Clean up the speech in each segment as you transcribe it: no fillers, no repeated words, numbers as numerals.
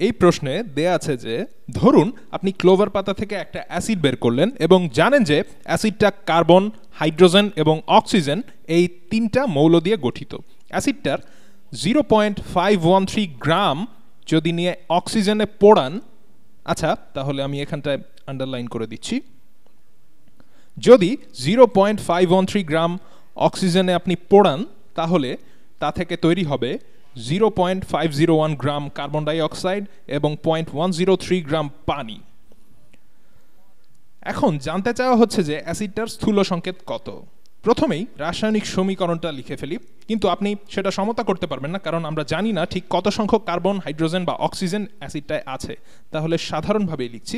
এই প্রশ্নে দেয়া আছে যে ধরুন আপনি ক্লোভার পাতা থেকে একটা অ্যাসিড বের করলেন এবং জানেন যে অ্যাসিডটা কার্বন, হাইড্রোজেন এবং অক্সিজেন এই তিনটা মৌল দিয়ে গঠিত। অ্যাসিডটার 0.513 গ্রাম যদি নিয়ে অক্সিজেনে পোড়ান, আচ্ছা তাহলে আমি এখানটায় আন্ডারলাইন করে দিচ্ছি, যদি 0.513 গ্রাম অক্সিজেনে আপনি পোড়ান তাহলে তা থেকে তৈরি হবে 0.501 গ্রাম কার্বন ডাই অক্সাইড এবং 0.103 গ্রাম পানি। এখন জানতে চাওয়া হচ্ছে যে অ্যাসিডটার স্থূল সংকেত কত। প্রথমেই রাসায়নিক সমীকরণটা লিখে ফেলি, কিন্তু আপনি সেটা সমতা করতে পারবেন না, কারণ আমরা জানি না ঠিক কত সংখ্যক কার্বন, হাইড্রোজেন বা অক্সিজেন অ্যাসিডটায় আছে। তাহলে সাধারণভাবেই লিখছি,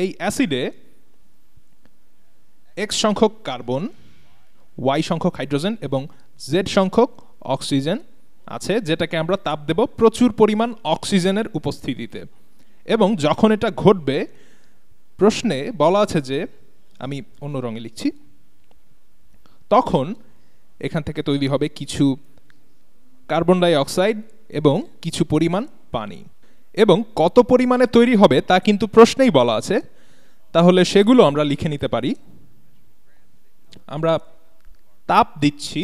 এই অ্যাসিডে x সংখ্যক কার্বন, y সংখ্যক হাইড্রোজেন এবং z সংখ্যক অক্সিজেন আছে, যেটাকে আমরা তাপ দেব প্রচুর পরিমাণ অক্সিজেনের উপস্থিতিতে। এবং যখন এটা ঘটবে, প্রশ্নে বলা আছে যে, আমি অন্য রঙে লিখছি, তখন এখান থেকে তৈরি হবে কিছু কার্বন ডাই অক্সাইড এবং কিছু পরিমাণ পানি। এবং কত পরিমাণে তৈরি হবে তা কিন্তু প্রশ্নেই বলা আছে, তাহলে সেগুলো আমরা লিখে নিতে পারি। আমরা তাপ দিচ্ছি,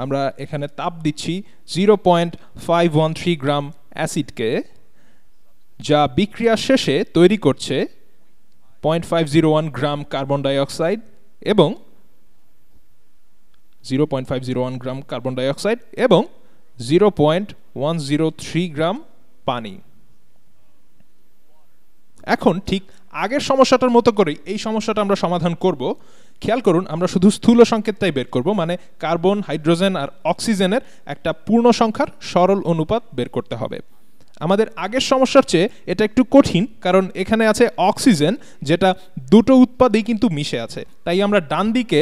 আমরা এখানে তাপ দিচ্ছি 0.513 গ্রাম অ্যাসিডকে, যা বিক্রিয়া শেষে তৈরি করছে 0.501 গ্রাম কার্বন ডাই অক্সাইড এবং 0.501 গ্রাম কার্বন ডাই অক্সাইড এবং 0.103 গ্রাম পানি। এখন ঠিক আগের সমস্যাটার মতো করেই এই সমস্যাটা আমরা সমাধান করব। খেয়াল করুন, আমরা শুধু স্থূল সংকেতটাই বের করব, মানে কার্বন, হাইড্রোজেন আর অক্সিজেনের একটা পূর্ণ সংখ্যার সরল অনুপাত বের করতে হবে। আমাদের আগের সমস্যার চেয়ে এটা একটু কঠিন, কারণ এখানে আছে অক্সিজেন, যেটা দুটো উৎপাদেই কিন্তু মিশে আছে। তাই আমরা ডান দিকে,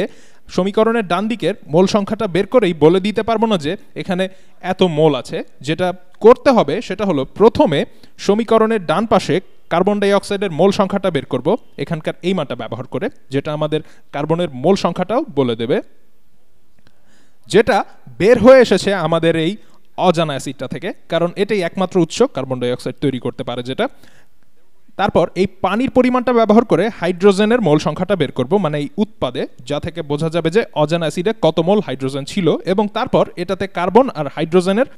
সমীকরণের ডান দিকের মোল সংখ্যাটা বের করেই বলে দিতে পারবো না যে এখানে এত মোল আছে। যেটা করতে হবে সেটা হলো, প্রথমে সমীকরণের ডান পাশে কার্বন ডাই অক্সাইডের মোল সংখ্যাটা বের করব এখানকার এই মানটা ব্যবহার করে, যেটা আমাদের কার্বনের মোল সংখ্যাটাও বলে দেবে, যেটা বের হয়ে এসেছে আমাদের এই অজানা অ্যাসিডটা থেকে, কারণ এটাই একমাত্র উৎস কার্বন ডাই অক্সাইড তৈরি করতে পারে যেটা। তারপর এই পানির পরিমাণটা ব্যবহার করে হাইড্রোজেনের মোল সংখ্যাটা বের করব, মানে এই উৎপাদে, যা থেকে বোঝা যাবে যে অজানা অ্যাসিডে কত মোল হাইড্রোজেন ছিল। এবং তারপর এটাতে কার্বন আর হাইড্রোজেনের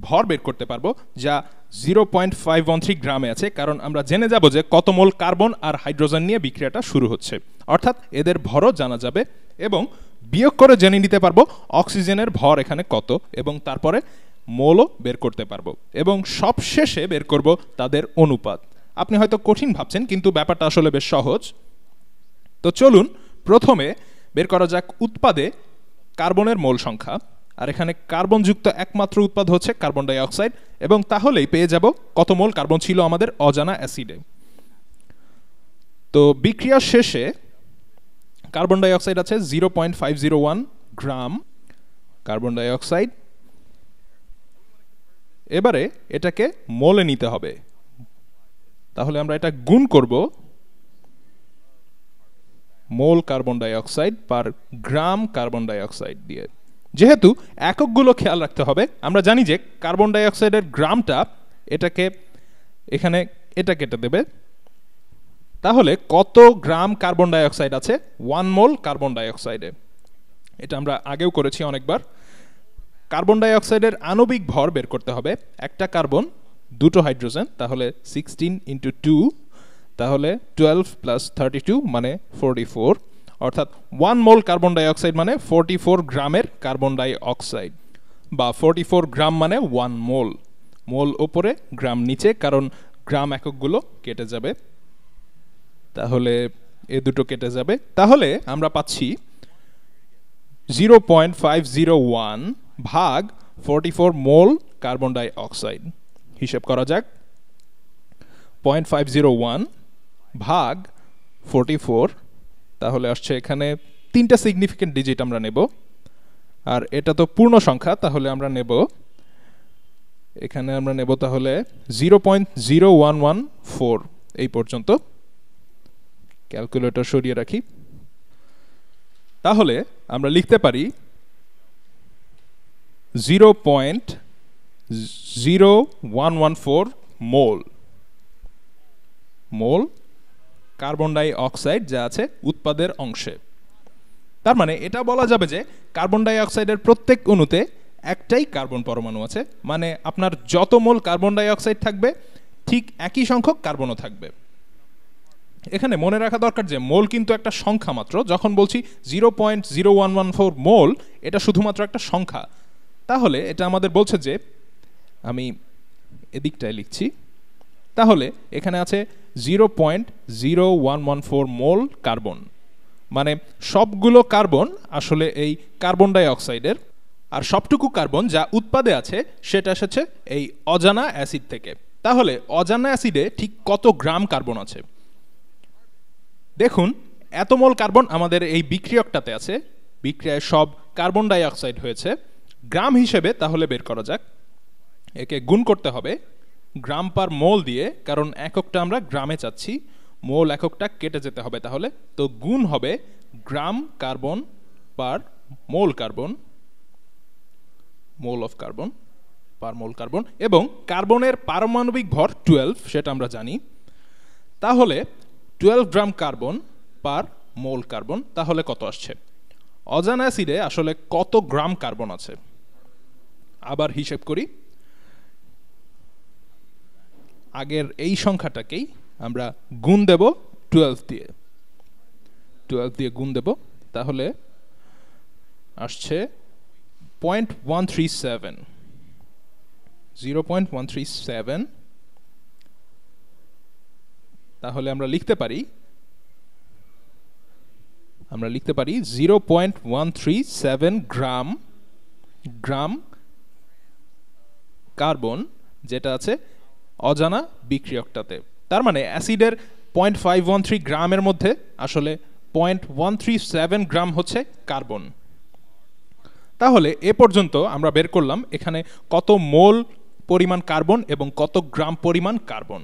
ভর বের করতে পারবো, যা 0.513 গ্রামে আছে, কারণ আমরা জেনে যাব যে কত মোল কার্বন আর হাইড্রোজেন নিয়ে বিক্রিয়াটা শুরু হচ্ছে, অর্থাৎ এদের ভরও জানা যাবে। এবং বিয়োগ করে জেনে নিতে পারবো অক্সিজেনের ভর এখানে কত, এবং তারপরে মোলও বের করতে পারবো, এবং সবশেষে বের করব তাদের অনুপাত। আপনি হয়তো কঠিন ভাবছেন, কিন্তু ব্যাপারটা আসলে বেশ সহজ। তো চলুন প্রথমে বের করা যাক উৎপাদে কার্বনের মোল সংখ্যা। আর এখানে কার্বনযুক্ত একমাত্র উৎপাদ হচ্ছে কার্বন ডাই অক্সাইড, এবং তাহলেই পেয়ে যাব কত মোল কার্বন ছিল আমাদের অজানা অ্যাসিডে। তো বিক্রিয়া শেষে কার্বন ডাই অক্সাইড আছে 0.501 গ্রাম কার্বন ডাই অক্সাইড। এবারে এটাকে মোলে নিতে হবে, তাহলে আমরা এটা গুণ করব মোল কার্বন ডাই অক্সাইড পার গ্রাম কার্বন ডাই অক্সাইড দিয়ে। যেহেতু এককগুলো খেয়াল রাখতে হবে, আমরা জানি যে কার্বন ডাই অক্সাইডের গ্রামটা এটাকে এখানে এটা কেটে দেবে, তাহলে কত গ্রাম কার্বন ডাই অক্সাইড আছে 1 মোল কার্বন ডাই অক্সাইডে। এটা আমরা আগেও করেছি অনেকবার। কার্বন ডাই অক্সাইডের আণবিক ভর বের করতে হবে, একটা কার্বন, দুটো হাইড্রোজেন, তাহলে 16 × 2, তাহলে 12 + 32 মানে 44, অর্থাৎ 1 মোল কার্বন ডাই অক্সাইড মানে 44 গ্রামের কার্বন ডাই অক্সাইড, বা 44 গ্রাম মানে 1 মোল। মোল ওপরে, গ্রাম নিচে, কারণ গ্রাম এককগুলো কেটে যাবে, তাহলে এ দুটো কেটে যাবে। তাহলে আমরা পাচ্ছি 0.501 ভাগ 44 মোল কার্বন ডাই অক্সাইড। হিসেব করা যাক, 0.501 ভাগ 44, তাহলে আসছে এখানে 3টা সিগনিফিকেন্ট ডিজিট আমরা নেব, আর এটা তো পূর্ণ সংখ্যা, তাহলে আমরা নেব এখানে আমরা নেব তাহলে 0.0114 এই পর্যন্ত। ক্যালকুলেটর সরিয়ে রাখি, তাহলে আমরা লিখতে পারি 0.0114 মোল মোল কার্বন ডাই অক্সাইড যা আছে উৎপাদের অংশে। তার মানে এটা বলা যাবে যে কার্বন ডাই অক্সাইডের প্রত্যেক অণুতে একটাই কার্বন পরমাণু আছে, মানে আপনার যত মোল কার্বন ডাই অক্সাইড থাকবে ঠিক একই সংখ্যক কার্বনও থাকবে। এখানে মনে রাখা দরকার যে মোল কিন্তু একটা সংখ্যা মাত্র। যখন বলছি 0.0114 মোল, এটা শুধুমাত্র একটা সংখ্যা। তাহলে এটা আমাদের বলছে যে, আমি এদিকটায় লিখছি, তাহলে এখানে আছে 0.0114 মোল কার্বন, মানে সবগুলো কার্বন আসলে এই কার্বন ডাই অক্সাইডের, আর সবটুকু কার্বন যা উৎপাদে আছে সেটা এসেছে এই অজানা অ্যাসিড থেকে। তাহলে অজানা অ্যাসিডে ঠিক কত গ্রাম কার্বন আছে? দেখুন, এত মোল কার্বন আমাদের এই বিক্রিয়কটাতে আছে, বিক্রিয়ায় সব কার্বন ডাই অক্সাইড হয়েছে। গ্রাম হিসেবে তাহলে বের করা যাক, একে গুণ করতে হবে গ্রাম পার মোল দিয়ে, কারণ এককটা আমরা গ্রামে চাচ্ছি, মোল এককটা কেটে যেতে হবে। তাহলে তো গুণ হবে গ্রাম carbon per mole carbon, mole of carbon per mole carbon, এবং কার্বনের পারমাণবিক ভর 12 সেটা আমরা জানি। তাহলে 12 গ্রাম কার্বন পার মোল কার্বন, তাহলে কত আসছে? অজানা অ্যাসিডে আসলে কত গ্রাম কার্বন আছে আবার হিসেব করি। আগের এই সংখ্যাটাকেই আমরা গুণ দেব 12 দিয়ে, 12 দিয়ে গুণ দেব, তাহলে আসছে 0.137, 0.137। তাহলে আমরা লিখতে পারি 0.137 গ্রাম কার্বন যেটা আছে অজানা বিক্রিয়কটাতে। তার মানে অ্যাসিডের 0.513 গ্রামের মধ্যে আসলে 0.137 গ্রাম হচ্ছে কার্বন। তাহলে এ পর্যন্ত আমরা বের করলাম এখানে কত মোল পরিমাণ কার্বন এবং কত গ্রাম পরিমাণ কার্বন।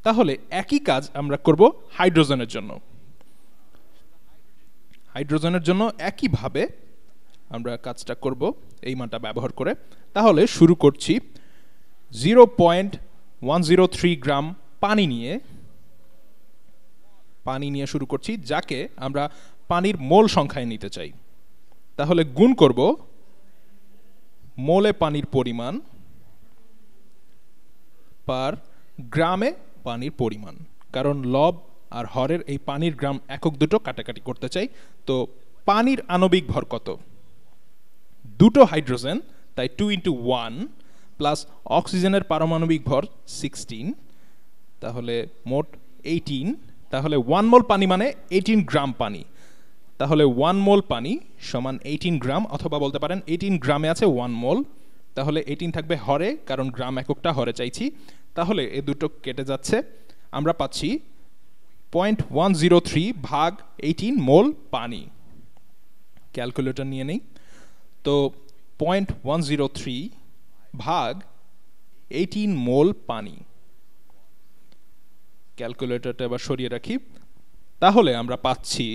তাহলে একই কাজ আমরা করব হাইড্রোজেনের জন্য। হাইড্রোজেনের জন্য একইভাবে আমরা কাজটা করব এই মানটা ব্যবহার করে। তাহলে শুরু করছি 0.103 গ্রাম পানি নিয়ে শুরু করছি, যাকে আমরা পানির মোল সংখ্যায় নিতে চাই। তাহলে গুণ করব মোলে পানির পরিমাণ পার গ্রামে পানির পরিমাণ, কারণ লব আর হরের এই পানির গ্রাম একক দুটো কাটাকাটি করতে চাই। তো পানির আণবিক ভর কত? দুটো হাইড্রোজেন, তাই 2 × 1 প্লাস অক্সিজেনের পারমাণবিক ভর 16, তাহলে মোট 18। তাহলে 1 মোল পানি মানে 18 গ্রাম পানি। তাহলে 1 মোল পানি সমান 18 গ্রাম, অথবা বলতে পারেন 18 গ্রামে আছে 1 মোল। তাহলে 18 থাকবে হরে, কারণ গ্রাম এককটা হরে চাইছি। তাহলে এ দুটো কেটে যাচ্ছে, আমরা পাচ্ছি 0.103 ভাগ 18 মোল পানি। ক্যালকুলেটর নিয়ে নেই, তো 0.103 ভাগ 18 মোল পানি। ক্যালকুলেটরটা এবার সরিয়ে রাখি। তাহলে আমরা পাচ্ছি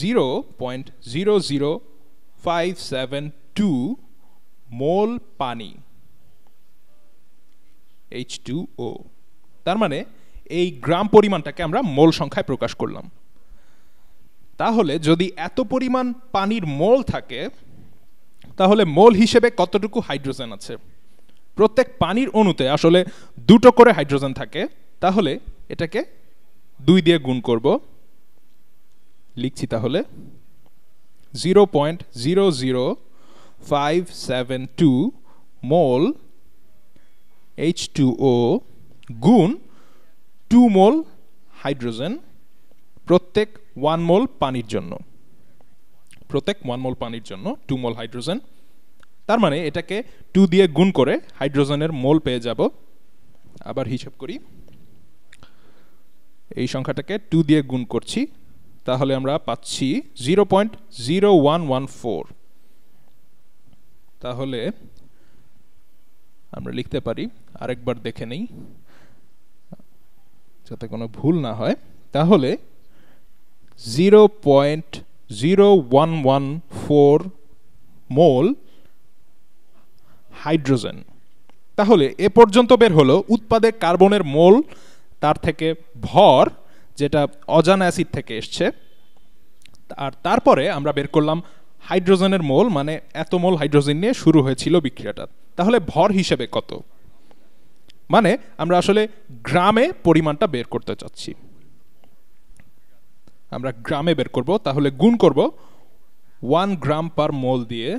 0.00572 মোল পানি, H2O। তার মানে এই গ্রাম পরিমাণটাকে আমরা মোল সংখ্যায় প্রকাশ করলাম। তাহলে যদি এত পরিমাণ পানির মোল থাকে, তাহলে মোল হিসেবে কতটুকু হাইড্রোজেন আছে? প্রত্যেক পানির অণুতে আসলে দুটো করে হাইড্রোজেন থাকে। তাহলে এটাকে 2 দিয়ে গুণ করব, লিখছি তাহলে 0.00572 মোল H2O গুণ 2 মোল হাইড্রোজেন প্রত্যেক 1 মোল পানির জন্য, 2 মোল হাইড্রোজেন। তার মানে এটাকে 2 দিয়ে গুণ করে হাইড্রোজেনের মোল পেয়ে যাব। আবার হিসাব করি, এই সংখ্যাটাকে 2 দিয়ে গুণ করছি, তাহলে আমরা পাচ্ছি 0.0114। তাহলে আমরা লিখতে পারি, আরেকবার দেখে নেই যাতে কোনো ভুল না হয়। তাহলে 0.0114 মোল হাইড্রোজেন। তাহলে এ পর্যন্ত বের হলো উৎপাদে কার্বনের মোল, তার থেকে ভর যেটা অজানা অ্যাসিড থেকে এসছে, আর তারপরে আমরা বের করলাম হাইড্রোজেনের মোল, মানে এত মোল হাইড্রোজেন নিয়ে শুরু হয়েছিল বিক্রিয়াটা। তাহলে ভর হিসেবে কত, মানে আমরা আসলে গ্রামে পরিমাণটা বের করতে চাচ্ছি। আমরা গ্রামে বের করব, তাহলে গুণ করব 1 গ্রাম পার মোল দিয়ে,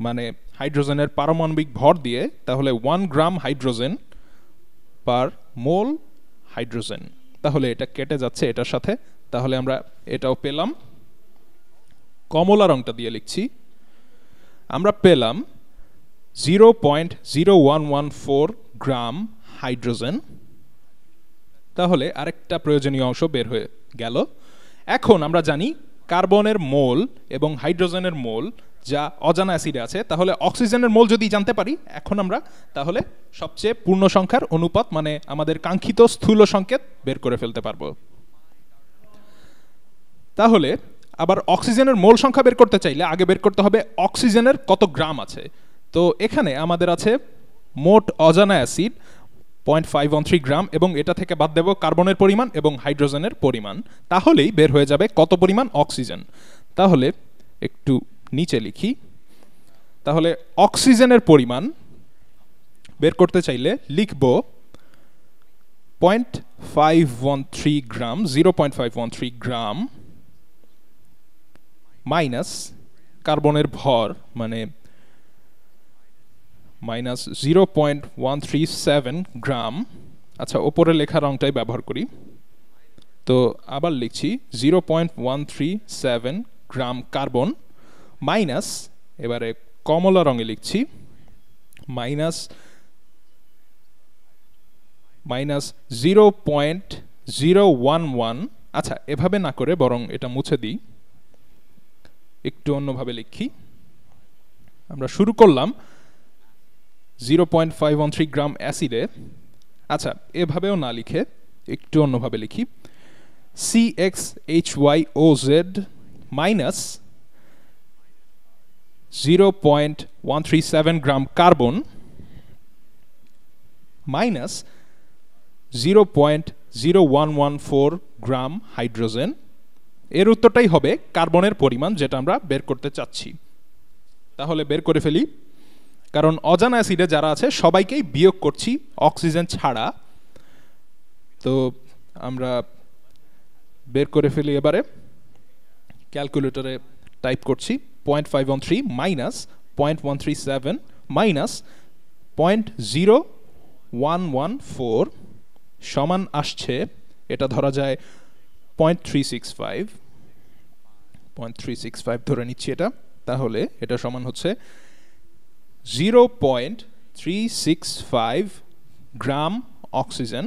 মানে হাইড্রোজেনের পারমাণবিক ভর দিয়ে। তাহলে 1 গ্রাম হাইড্রোজেন পার মোল হাইড্রোজেন। তাহলে এটা কেটে যাচ্ছে এটার সাথে, তাহলে আমরা এটাও পেলাম। কমলা রংটা দিয়ে লিখছি, আমরা পেলাম 0.0114 গ্রাম হাইড্রোজেন। তাহলে আরেকটা প্রয়োজনীয় অংশ বের হয়ে গেল। এখন আমরা জানি কার্বনের মোল এবং হাইড্রোজেনের মোল যা অজানা অ্যাসিডে আছে, তাহলে অক্সিজেনের মোল যদি জানতে পারি এখন আমরা, তাহলে সবচেয়ে পূর্ণ সংখ্যার অনুপাত, মানে আমাদের কাঙ্ক্ষিত স্থূল সংকেত বের করে ফেলতে পারবো। তাহলে আবার অক্সিজেনের মোল সংখ্যা বের করতে চাইলে আগে বের করতে হবে অক্সিজেনের কত গ্রাম আছে। তো এখানে আমাদের আছে মোট অজানা অ্যাসিড 0.513 গ্রাম, এবং এটা থেকে বাদ দেব কার্বনের পরিমাণ এবং হাইড্রোজেনের পরিমাণ, তাহলেই বের হয়ে যাবে কত পরিমাণ অক্সিজেন। তাহলে একটু নিচে লিখি, তাহলে অক্সিজেনের পরিমাণ বের করতে চাইলে লিখব 0.513 গ্রাম, 0.513 গ্রাম মাইনাস কার্বনের ভর, মানে মাইনাস 0.137 গ্রাম। আচ্ছা, ওপরে লেখা রংটাই ব্যবহার করি, তো আবার লিখছি 0.137 গ্রাম কার্বন মাইনাস, এবারে কমলা রঙে লিখছি, মাইনাস 0.011। আচ্ছা, এভাবে না করে বরং এটা মুছে দিই, একটু অন্যভাবে লিখি। আমরা শুরু করলাম 0.513 গ্রাম অ্যাসিডে। আচ্ছা, এভাবেও না লিখে একটু অন্যভাবে লিখি, CxHyOZ মাইনাস 0.137 গ্রাম কার্বন মাইনাস 0.0114 গ্রাম হাইড্রোজেন। এর উত্তরটাই হবে কার্বনের পরিমাণ যেটা আমরা বের করতে চাচ্ছি। তাহলে বের করে ফেলি, কারণ অজানা অ্যাসিডে যারা আছে সবাইকেই বিয়োগ করছি অক্সিজেন ছাড়া। তো আমরা বের করে ফেলি, এবারে ক্যালকুলেটরে টাইপ করছি 0.513 মাইনাস 0.137 মাইনাস 0.0114 সমান আসছে, এটা ধরা যায় 0.365 ধরে নিচ্ছি এটা। তাহলে এটা সমান হচ্ছে 0.365 গ্রাম অক্সিজেন।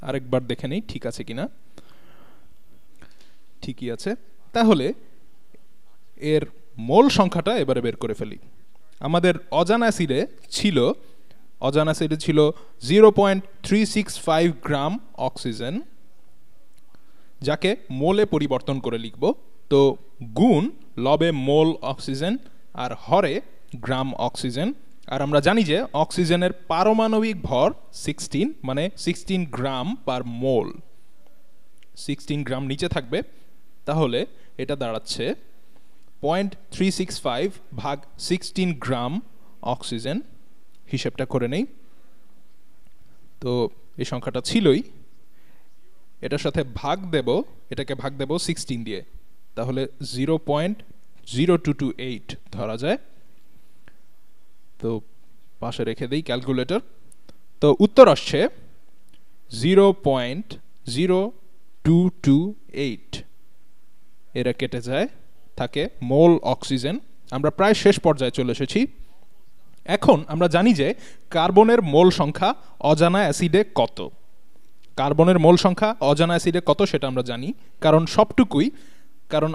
আরেকবার দেখে নেই ঠিক আছে কিনা, ঠিকই আছে। তাহলে এর মোল সংখ্যাটা এবারে বের করে ফেলি। আমাদের অজানা অ্যাসিডে ছিল 0.365 গ্রাম অক্সিজেন, যাকে মোলে পরিবর্তন করে লিখব। তো গুণ লবে মোল অক্সিজেন আর হরে গ্রাম অক্সিজেন। আর আমরা জানি যে অক্সিজেনের পারমাণবিক ভর 16, মানে 16 গ্রাম পার মোল। 16 গ্রাম নিচে থাকবে, তাহলে এটা দাঁড়াচ্ছে 0.365 ভাগ 16 গ্রাম অক্সিজেন। হিসেবটা করে নেই, তো এই সংখ্যাটা ছিলই, এটার সাথে ভাগ দেব, এটাকে ভাগ দেব 16 দিয়ে, তাহলে 0.0228 ধরা যায়। তো পাশে রেখে দেই ক্যালকুলেটর। তো উত্তর আসছে 0.0228। এরা কেটে যায়, থাকে মোল অক্সিজেন। আমরা প্রায় শেষ পর্যায়ে চলে এসেছি। এখন আমরা জানি যে কার্বনের মোল সংখ্যা অজানা অ্যাসিডে কত। কার্বনের মোল সংখ্যা অজানা অ্যাসিডে কত সেটা আমরা জানি, কারণ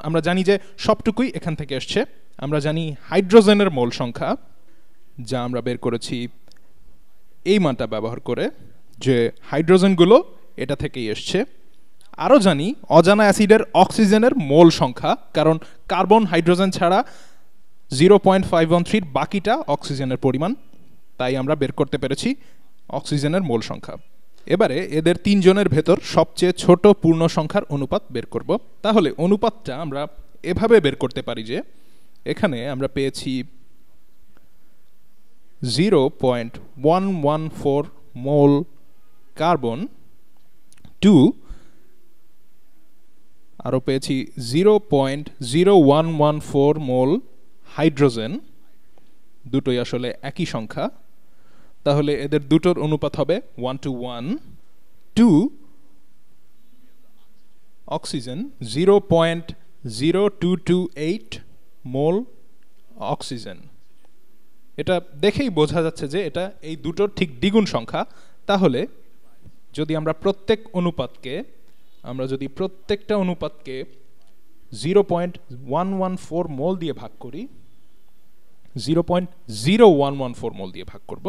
আমরা জানি যে সবটুকুই এখান থেকে আসছে। আমরা জানি হাইড্রোজেনের মোল সংখ্যা, যা আমরা বের করেছি এই মানটা ব্যবহার করে, যে হাইড্রোজেনগুলো এটা থেকেই এসছে। আরও জানি অজানা অ্যাসিডের অক্সিজেনের মোল সংখ্যা, কারণ কার্বন হাইড্রোজেন ছাড়া 0.513 বাকিটা অক্সিজেনের পরিমাণ, তাই আমরা বের করতে পেরেছি অক্সিজেনের মোল সংখ্যা। এবারে এদের তিনজনের ভেতর সবচেয়ে ছোট পূর্ণ সংখ্যার অনুপাত বের করব। তাহলে অনুপাতটা আমরা এভাবে বের করতে পারি যে এখানে আমরা পেয়েছি 0.114 মোল কার্বন টু আরও পেয়েছি 0.0114 মোল হাইড্রোজেন, দুটোই আসলে একই সংখ্যা, তাহলে এদের দুটোর অনুপাত হবে 1:1। Two oxygen 0.0228 mole oxygen. এটা দেখেই বোঝা যাচ্ছে যে এটা এই দুটোর ঠিক দ্বিগুণ সংখ্যা। তাহলে যদি আমরা প্রত্যেকটা অনুপাতকে 0.114 মোল দিয়ে ভাগ করি, 0.0114 মোল দিয়ে ভাগ করব,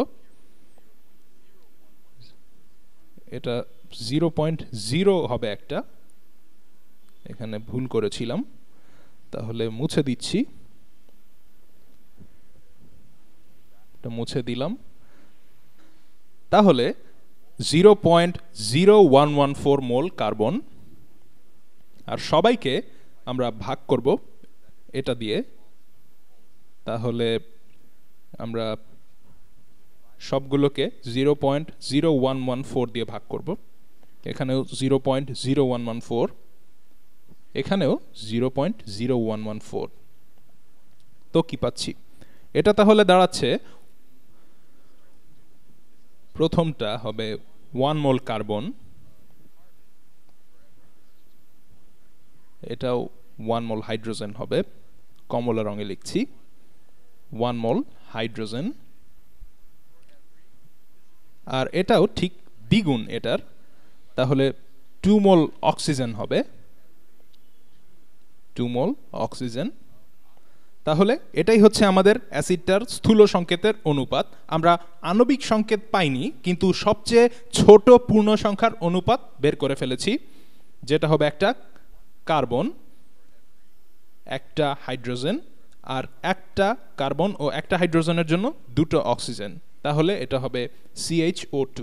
এটা 0.0 হবে একটা, এখানে ভুল করেছিলাম, তাহলে মুছে দিচ্ছি, এটা মুছে দিলাম। তাহলে 0.0114 মোল কার্বন, আর সবাইকে আমরা ভাগ করব এটা দিয়ে, তাহলে আমরা সবগুলোকে 0.0114 দিয়ে ভাগ করব। এখানেও 0.0114, এখানেও 0.0114। তো কি পাচ্ছি? এটা তাহলে দাঁড়াচ্ছে, প্রথমটা হবে 1 মোল কার্বন, এটাও 1 মোল হাইড্রোজেন হবে, কমলা রঙে লিখছি 1 মোল হাইড্রোজেন, আর এটাও ঠিক দ্বিগুণ এটার, তাহলে 2 মোল অক্সিজেন হবে, 2 মোল অক্সিজেন। তাহলে এটাই হচ্ছে আমাদের অ্যাসিডটার স্থূল সংকেতের অনুপাত। আমরা আণবিক সংকেত পাইনি, কিন্তু সবচেয়ে ছোট পূর্ণ সংখ্যার অনুপাত বের করে ফেলেছি, যেটা হবে একটা কার্বন, একটা হাইড্রোজেন, আর একটা কার্বন ও একটা হাইড্রোজেনের জন্য দুটো অক্সিজেন, তাহলে এটা হবে CH2।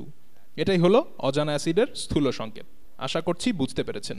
এটাই হলো অজানা অ্যাসিডের স্থূল সংকেত। আশা করছি বুঝতে পেরেছেন।